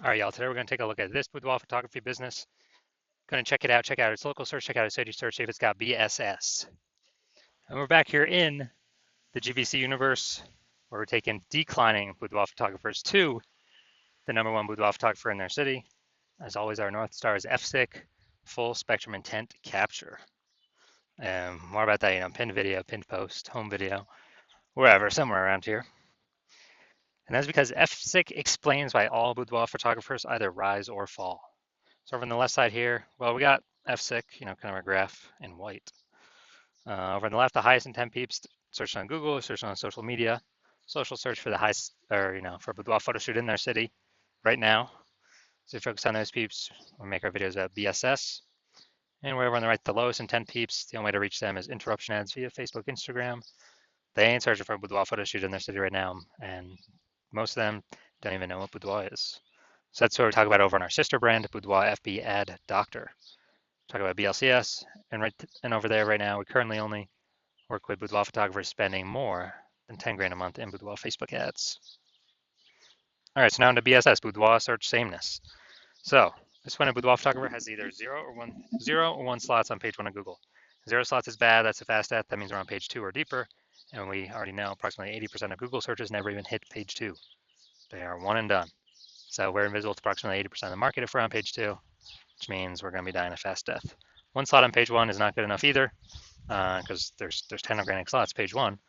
All right, y'all, today we're going to take a look at this boudoir photography business. Going to check it out, check out its local search, check out its city search, see if it's got BSS. And we're back here in the GVC universe where we're taking declining boudoir photographers to the #1 boudoir photographer in their city. As always, our North Star is FSIC, full spectrum intent capture. And more about that, pinned video, pinned post, home video, wherever, somewhere around here. And that's because FSIC explains why all boudoir photographers either rise or fall. So over on the left side here, well, we got FSIC, kind of our graph in white. Over on the left, the highest intent peeps search on Google, search on social media, social search for the highest, or for a boudoir photo shoot in their city right now. So we focus on those peeps. We make our videos about BSS. And wherever on the right, the lowest intent peeps, the only way to reach them is interruption ads via Facebook, Instagram. They ain't searching for a boudoir photo shoot in their city right now, and most of them don't even know what boudoir is. So that's what we talk about over on our sister brand, Boudoir FB Ad Doctor. Talk about BLCS, and over there right now, we currently only work with boudoir photographers spending more than 10 grand a month in boudoir Facebook ads. All right, so now into BSS, boudoir search sameness. So this one, a boudoir photographer has either zero or one slots on page 1 of Google. 0 slots is bad, that's a fast death, that means we're on page 2 or deeper, and we already know approximately 80% of Google searches never even hit page 2. They are one and done. So we're invisible to approximately 80% of the market if we're on page 2, which means we're going to be dying a fast death. One slot on page 1 is not good enough either, because there's 10 organic slots page 1. So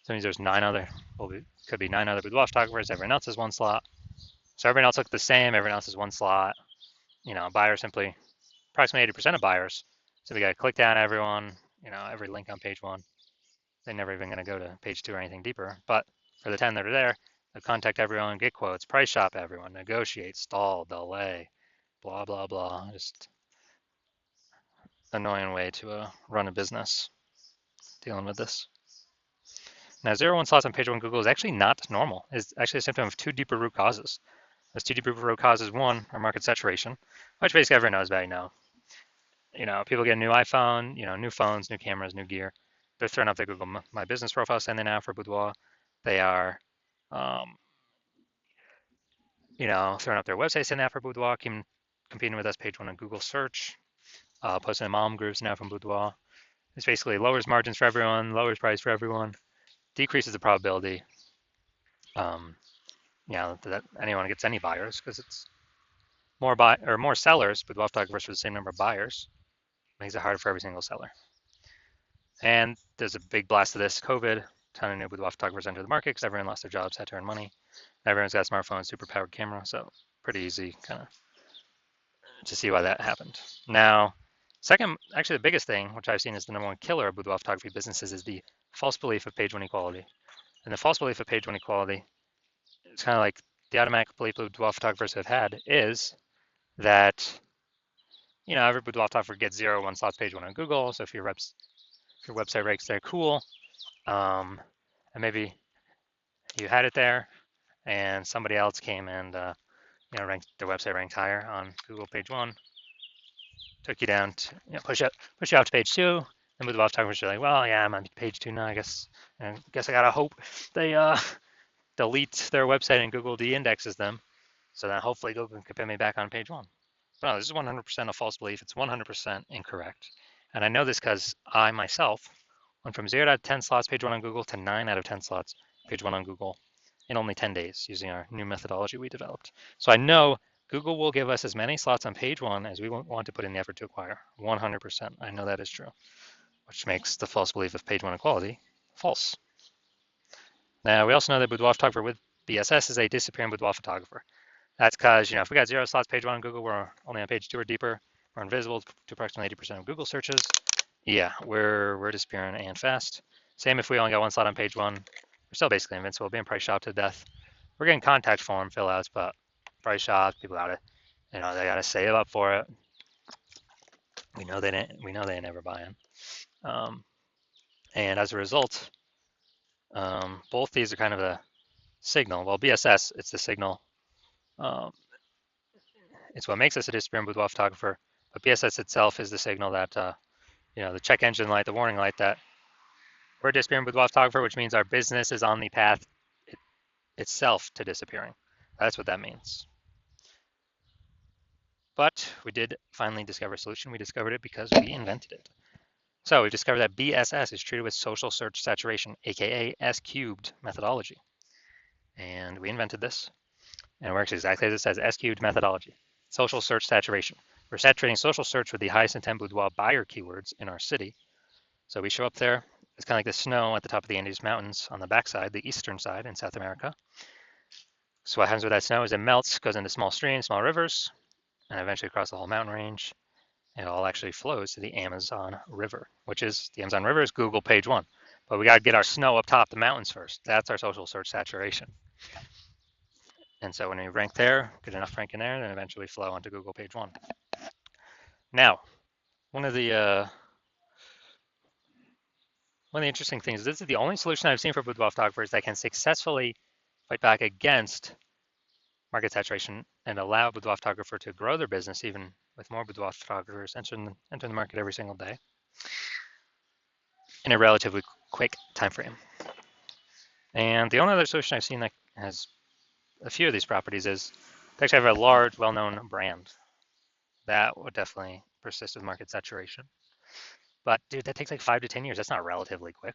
that means there's could be 9 other boudoir photographers. Everyone else has one slot. So everyone else looks the same. Everyone else has one slot. Buyers simply, approximately 80% of buyers. So we got to click down everyone, every link on page 1. They're never even going to go to page 2 or anything deeper. But for the 10 that are there, they'll contact everyone, get quotes, price shop everyone, negotiate, stall, delay, blah, blah, blah. Just annoying way to run a business dealing with this. Now, 0 1 slots on page 1 Google is actually not normal. It's actually a symptom of 2 deeper root causes. Those 2 deeper root causes, one, are market saturation, which basically everyone knows about. People get a new iPhone, new phones, new cameras, new gear. They're throwing up their Google My Business profile saying they now for boudoir. They are, throwing up their website saying that for boudoir, competing with us page 1 on Google search, posting in mom groups now from boudoir. This basically lowers margins for everyone, lowers price for everyone, decreases the probability, that anyone gets any buyers, because it's more sellers, boudoir photographers for the same number of buyers. Makes it harder for every single seller. And there's a big blast of this COVID. Ton of new boudoir photographers entered the market because everyone lost their jobs, had to earn money. Everyone's got a smartphone, super powered camera, so pretty easy kind of to see why that happened. Now, second, actually the biggest thing, which I've seen is the #1 killer of boudoir photography businesses, is the false belief of page 1 equality. And the false belief of page 1 equality, it's kind of like the automatic belief boudoir photographers have had is that, every boudoir photographer gets 0 1 slots page 1 on Google. So if your website ranks there, cool. And maybe you had it there and somebody else came and, ranked their website ranked higher on Google page 1, took you down to, push you out to page 2. And boudoir photographers are like, well, yeah, I'm on page 2 now, I guess I gotta hope they delete their website and Google de-indexes them, so that hopefully Google can put me back on page 1. But no, this is 100% a false belief. It's 100% incorrect. And I know this because I myself went from 0 out of 10 slots page 1 on Google to 9 out of 10 slots page 1 on Google in only 10 days using our new methodology we developed. So I know Google will give us as many slots on page 1 as we want to put in the effort to acquire. 100%. I know that is true, which makes the false belief of page 1 equality false. Now, we also know that boudoir photographer with BSS is a disappearing boudoir photographer. That's because, if we got 0 slots page 1 on Google, we're only on page 2 or deeper, we're invisible to approximately 80% of Google searches. Yeah, we're disappearing and fast. Same if we only got 1 slot on page 1, we're still basically invincible, being price shopped to death. We're getting contact form fill outs, but price shopped, people gotta, they gotta save up for it. We know they ain't never buying. And as a result, both these are kind of a signal. Well, BSS, it's the signal. It's what makes us a disappearing boudoir photographer, but BSS itself is the signal that, the check engine light, the warning light that we're a disappearing boudoir photographer, which means our business is on the path itself to disappearing. That's what that means. But we did finally discover a solution. We discovered it because we invented it. So we've discovered that BSS is treated with social search saturation, aka S cubed methodology. And we invented this, and it works exactly as it says, S cubed methodology. Social search saturation. We're saturating social search with the highest intent boudoir buyer keywords in our city. So we show up there, it's kind of like the snow at the top of the Andes Mountains on the backside, the eastern side in South America. So what happens with that snow is it melts, goes into small streams, small rivers, and eventually across the whole mountain range. It all actually flows to the Amazon River, which is the Amazon River is Google page 1. But we got to get our snow up top the mountains first. That's our social search saturation. And so when you rank there, get enough ranking there, then eventually flow onto Google page 1. Now, one of the interesting things, this is the only solution I've seen for boudoir photographers that can successfully fight back against market saturation and allow a boudoir photographer to grow their business even with more boudoir photographers entering the market every single day in a relatively quick time frame. And the only other solution I've seen that has a few of these properties is to actually have a large, well-known brand. That would definitely persist with market saturation. But dude, that takes like 5 to 10 years. That's not relatively quick.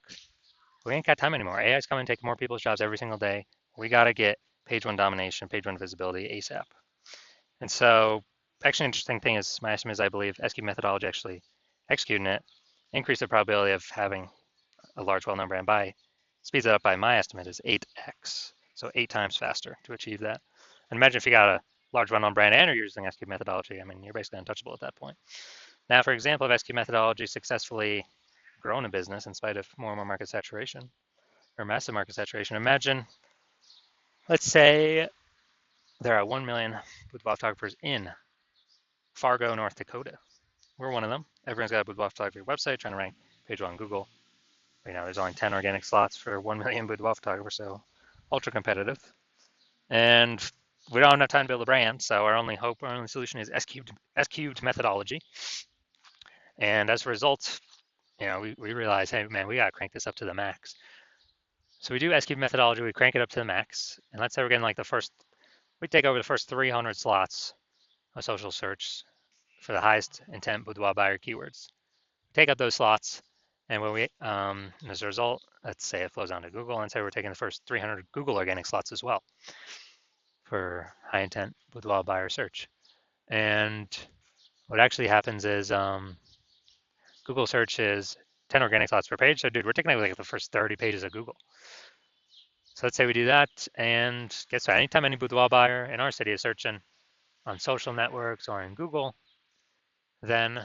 We ain't got time anymore. AI is coming to take more people's jobs every single day. We got to get page 1 domination, page 1 visibility ASAP. And so, actually, an interesting thing is my estimate is I believe SQ methodology actually executing it increase the probability of having a large, well-known brand by speeds it up by my estimate is 8x, so 8 times faster to achieve that. And imagine if you got a large, well-known brand and you're using SQ methodology. I mean, you're basically untouchable at that point. Now, for example, if SQ methodology successfully grown a business in spite of more and more market saturation or massive market saturation, imagine, let's say there are 1 million boudoir photographers in Fargo, North Dakota. We're one of them. Everyone's got a boudoir photography website trying to rank page 1 on Google. You know, there's only 10 organic slots for 1 million boudoir photographers, so ultra competitive. And we don't have enough time to build a brand, so our only hope, our only solution is S cubed methodology. And as a result, you know, we realize, hey, man, we got to crank this up to the max. So we do S cubed methodology, we crank it up to the max. And let's say we're getting like we take over the first 300 slots of social search for the highest intent boudoir buyer keywords. Take up those slots, and when as a result, let's say it flows onto Google, and say we're taking the first 300 Google organic slots as well for high intent boudoir buyer search. And what actually happens is Google search is 10 organic slots per page. So dude, we're taking like the first 30 pages of Google. So let's say we do that, and guess what? Anytime any boudoir buyer in our city is searching on social networks or in Google, then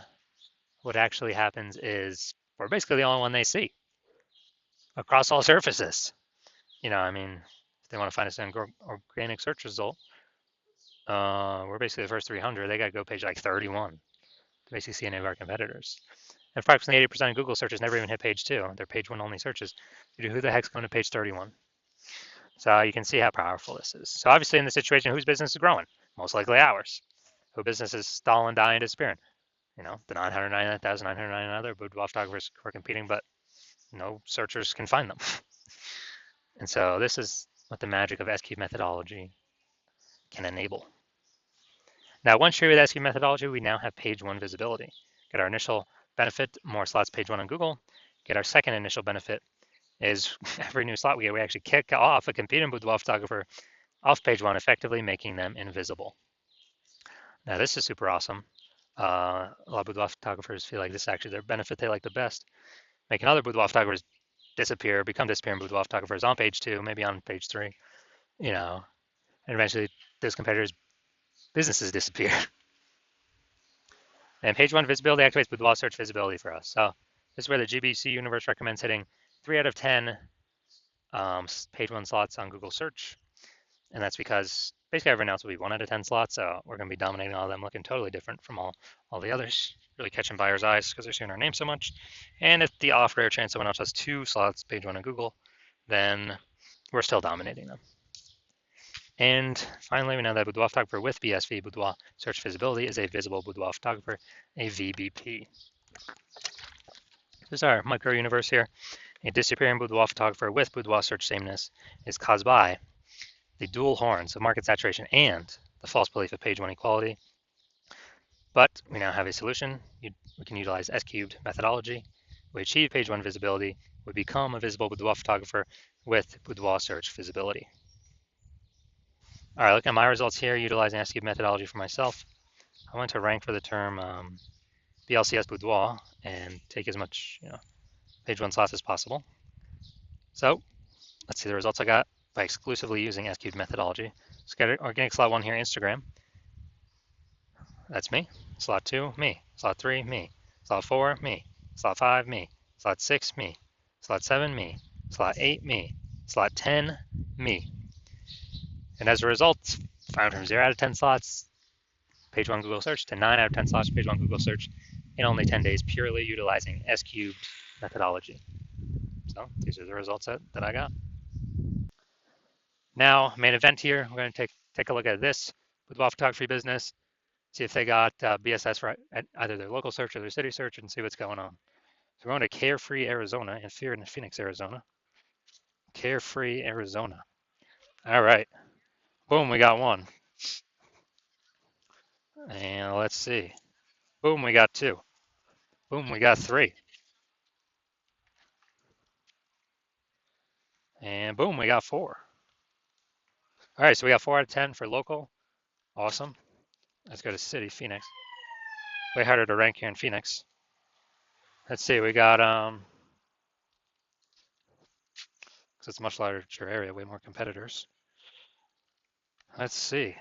what actually happens is we're basically the only one they see across all surfaces. You know, I mean, if they want to find us an organic search result, we're basically the first 300. They got to go page like 31 to basically see any of our competitors. And approximately 80% of Google searches never even hit page 2. They're page 1 only searches. Who the heck's going to page 31? So you can see how powerful this is. So obviously in this situation, whose business is growing? Most likely ours. Whose business is stalling, dying, disappearing? You know, the 999,999 other boudoir photographers who are competing, but no searchers can find them. And so this is what the magic of SQ methodology can enable. Now, once you're with SQ methodology, we now have page 1 visibility. Get our initial benefit, more slots page 1 on Google. Get our second initial benefit is every new slot we get, we actually kick off a competing boudoir photographer off page 1, effectively making them invisible. Now, this is super awesome. A lot of boudoir photographers feel like this is actually their benefit they like the best. Making other boudoir photographers become disappearing boudoir photographers on page 2, maybe on page 3, you know, and eventually those competitors' businesses disappear. And page 1 visibility activates boudoir search visibility for us. So this is where the GBC universe recommends hitting 3 out of 10 page 1 slots on Google search. And that's because basically everyone else will be 1 out of 10 slots. So we're going to be dominating all of them, looking totally different from all the others, really catching buyers' eyes because they're seeing our name so much. And if the off rare chance someone else has 2 slots, page 1 on Google, then we're still dominating them. And finally, we know that boudoir photographer with BSV, boudoir search visibility, is a visible boudoir photographer, a VBP. This is our micro universe here. A disappearing boudoir photographer with boudoir search sameness is caused by the dual horns of market saturation and the false belief of page 1 equality. But we now have a solution. We can utilize S-cubed methodology. We achieve page one visibility. We become a visible boudoir photographer with boudoir search visibility. All right, look at my results here utilizing S-cubed methodology for myself. I went to rank for the term BLCS boudoir and take as much page one slots as possible. So let's see the results I got by exclusively using S-cubed methodology. Let's get organic slot one here, Instagram. That's me. Slot 2, me. Slot 3, me. Slot 4, me. Slot 5, me. Slot 6, me. Slot 7, me. Slot 8, me. Slot 10, me. And as a result, I went from 0 out of 10 slots, page 1 Google search, to 9 out of 10 slots, page 1 Google search in only 10 days, purely utilizing S-cubed methodology. So these are the results that I got. Now, main event here, we're going to take a look at this boudoir photography business. See if they got BSS for either their local search or their city search and see what's going on. So we're going to Carefree, Arizona, and Fear in Phoenix, Arizona. Carefree, Arizona. All right. Boom, we got one. And let's see. Boom, we got two. Boom, we got three. And boom, we got four. All right, so we got 4 out of 10 for local. Awesome. Let's go to city, Phoenix. Way harder to rank here in Phoenix. Let's see, we got, because it's a much larger area, way more competitors. Let's see.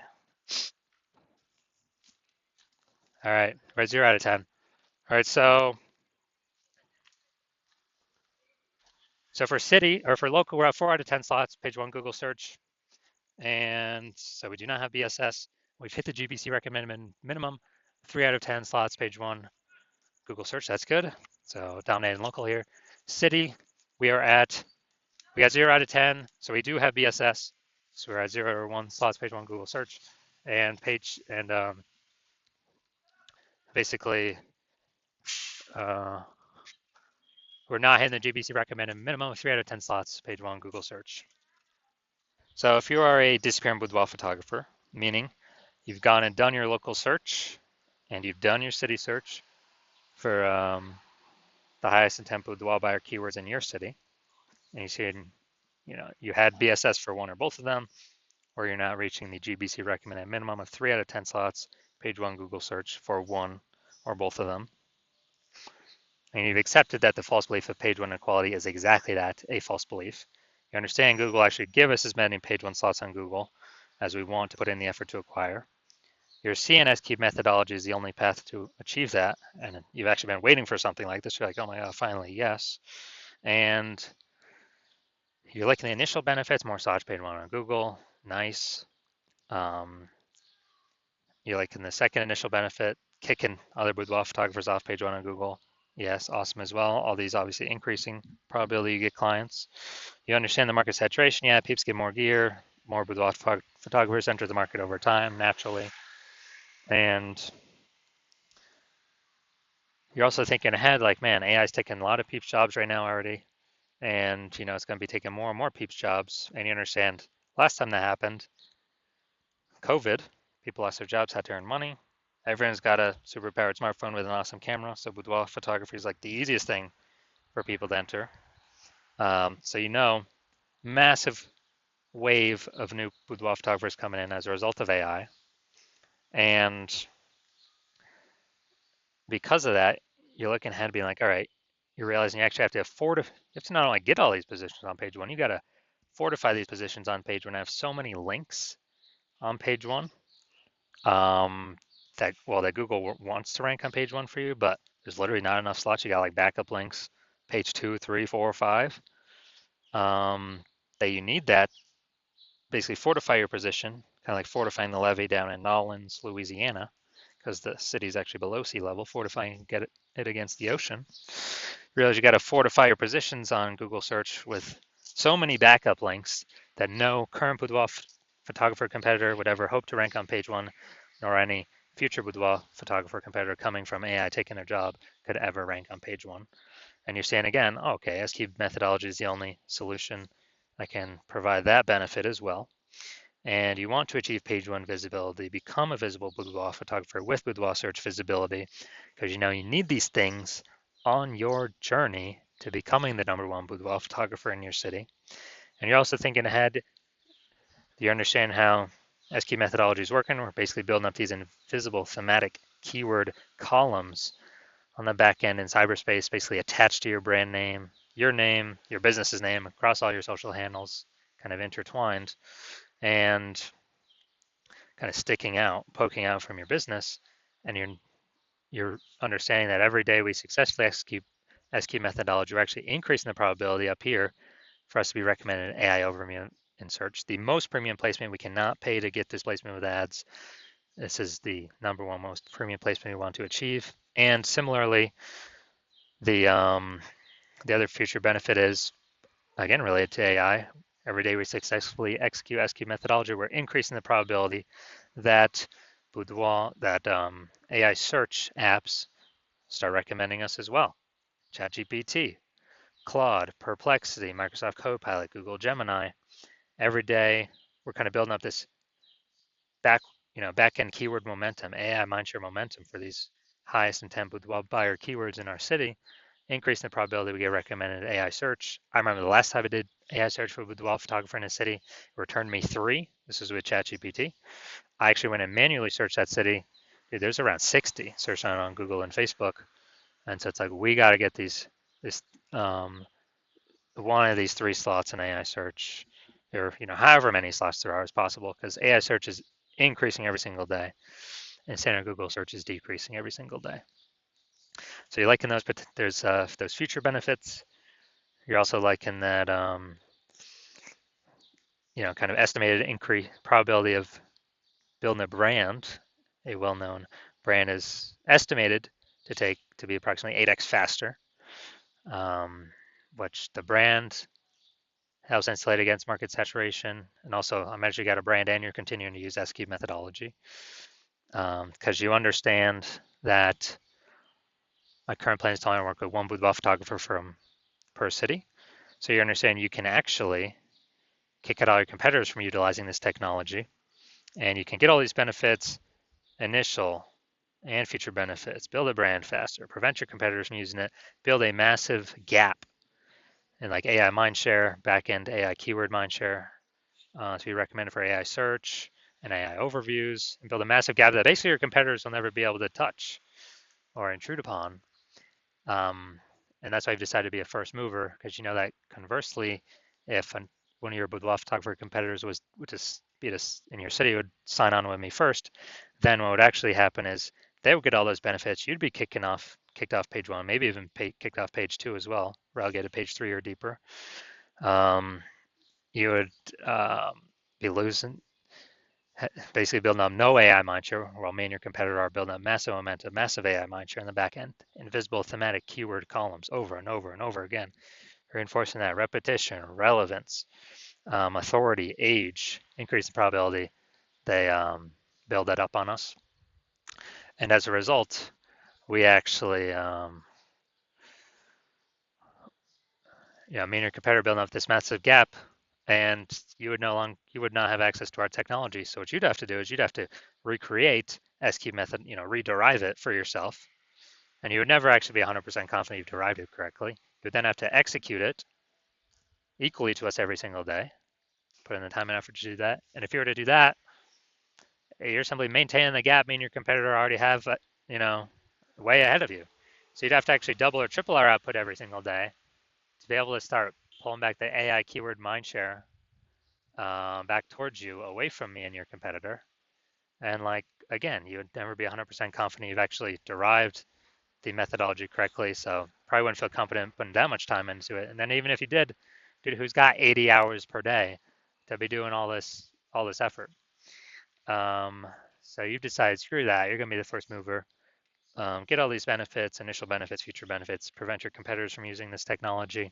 All right, we're 0 out of 10. All right, so for city, or for local, we're at 4 out of 10 slots, page 1 Google search. And so we do not have BSS. We've hit the GBC recommended minimum, 3 out of 10 slots, page 1 Google search. That's good. So dominating local here. City, we got 0 out of 10. So we do have BSS. So we're at 0 or 1 slots, page 1 Google search. And basically, we're not hitting the GBC recommended minimum, 3 out of 10 slots, page 1 Google search. So if you are a disappearing boudoir photographer, meaning you've gone and done your local search and you've done your city search for the highest intent boudoir buyer keywords in your city, and you see, you had BSS for one or both of them, or you're not reaching the GBC recommended minimum of 3 out of 10 slots, page 1 Google search for one or both of them, and you've accepted that the false belief of page 1 inequality is exactly that, a false belief. You understand Google actually give us as many page 1 slots on Google as we want to put in the effort to acquire. Your CNS key methodology is the only path to achieve that, and you've actually been waiting for something like this. You're like, oh my God, finally, yes. And you're liking the initial benefits, more search page 1 on Google, nice. You're liking the second initial benefit, kicking other boudoir photographers off page 1 on Google. Yes, awesome as well. All these obviously increasing probability you get clients. You understand the market saturation. Yeah, peeps get more gear, more boudoir photographers enter the market over time naturally. And you're also thinking ahead, like, man, AI is taking a lot of peeps jobs right now already. And, it's going to be taking more and more peeps jobs. And you understand, last time that happened, COVID, people lost their jobs, had to earn money. Everyone's got a super powered smartphone with an awesome camera. So boudoir photography is like the easiest thing for people to enter. So, massive wave of new boudoir photographers coming in as a result of AI. And because of that, you're looking ahead being like, all right, you're realizing you actually have to not only get all these positions on page 1, you got to fortify these positions on page 1. I have so many links on page 1 that Google wants to rank on page 1 for you, but there's literally not enough slots. You got like backup links, page 2, 3, 4, 5, that you need that basically fortify your position, kind of like fortifying the levee down in Nolens, Louisiana, because the city's actually below sea level, fortifying get it against the ocean. Realize you got to fortify your positions on Google search with so many backup links that no current boudoir photographer competitor would ever hope to rank on page 1, nor any future boudoir photographer competitor coming from AI taking their job could ever rank on page 1. And you're saying again, oh, okay, S-cubed methodology is the only solution that can provide that benefit as well. and you want to achieve page one visibility, become a visible boudoir photographer with boudoir search visibility, because you know you need these things on your journey to becoming the #1 boudoir photographer in your city. And you're also thinking ahead. Do you understand how SQ methodology is working? We're basically building up these invisible thematic keyword columns on the back end in cyberspace, basically attached to your brand name, your business's name across all your social handles, kind of intertwined and kind of sticking out, poking out from your business. And you're understanding that every day we successfully execute SQ methodology, we're actually increasing the probability up here for us to be recommended an AI overview in search. The most premium placement, we cannot pay to get this placement with ads. This is the #1 most premium placement we want to achieve. And similarly, the other future benefit is, again, related to AI. Every day we successfully execute SQ methodology, we're increasing the probability that Boudoir, that AI search apps start recommending us as well. ChatGPT, Claude, Perplexity, Microsoft Copilot, Google Gemini. Every day we're kind of building up this back end keyword momentum, AI mindshare momentum for these highest intent boudoir buyer keywords in our city, increasing the probability we get recommended AI search. I remember the last time I did AI search for boudoir photographer in a city, it returned me 3. This was with ChatGPT. I actually went and manually searched that city. Dude, there's around 60 searched on Google and Facebook. And so it's like, we got to get this one of these 3 slots in AI search, or however many slots there are as possible, because AI search is increasing every single day, and standard Google search is decreasing every single day. So you're liking those, but there's those future benefits. You're also liking that kind of estimated increase probability of building a brand. A well-known brand is estimated to be approximately 8x faster, which the brand helps insulate against market saturation. And also, I imagine you got a brand and you're continuing to use SQ methodology, because you understand that my current plan is to only work with one boudoir photographer per city. So you understand you can actually kick out all your competitors from utilizing this technology, and you can get all these benefits, initial and future benefits, build a brand faster, prevent your competitors from using it, build a massive gap in like AI mindshare, backend AI keyword mindshare, to be recommended for AI search and AI overviews, and build a massive gap that basically your competitors will never be able to touch or intrude upon. And that's why I've decided to be a first mover, because you know that conversely, if one of your boudoir photographer competitors would just be in your city would sign on with me first, then what would actually happen is they would get all those benefits. You'd be kicked off page 1, maybe even kicked off page 2 as well, relegated to page 3 or deeper. You would be losing, basically building up no AI mindshare, while me and your competitor are building up massive momentum, massive AI mindshare in the back end, invisible thematic keyword columns over and over and over again, reinforcing that repetition, relevance, authority, age, increase the probability they build that up on us. And as a result, we actually, me and your competitor building up this massive gap, and you would not have access to our technology. So what you'd have to do is you'd have to recreate SQ method, rederive it for yourself, and you would never actually be 100% confident you've derived it correctly. You would then have to execute it equally to us every single day, put in the time and effort to do that. And if you were to do that, you're simply maintaining the gap, meaning your competitor already have, way ahead of you. So you'd have to actually double or triple our output every single day to be able to start pulling back the AI keyword mindshare back towards you, away from me and your competitor. And again, you would never be 100% confident you've actually derived the methodology correctly. So probably wouldn't feel confident putting that much time into it. And then even if you did, dude, who's got 80 hours per day to be doing all this effort? So you've decided, screw that. You're going to be the first mover. Get all these benefits, initial benefits, future benefits, prevent your competitors from using this technology.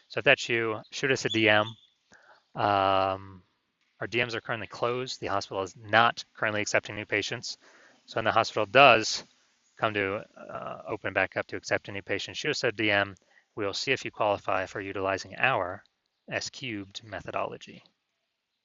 So if that's you, shoot us a DM. Our DMs are currently closed. The hospital is not currently accepting new patients. So when the hospital does come to open back up to accept a new patient, shoot us a DM. We'll see if you qualify for utilizing our S cubed methodology.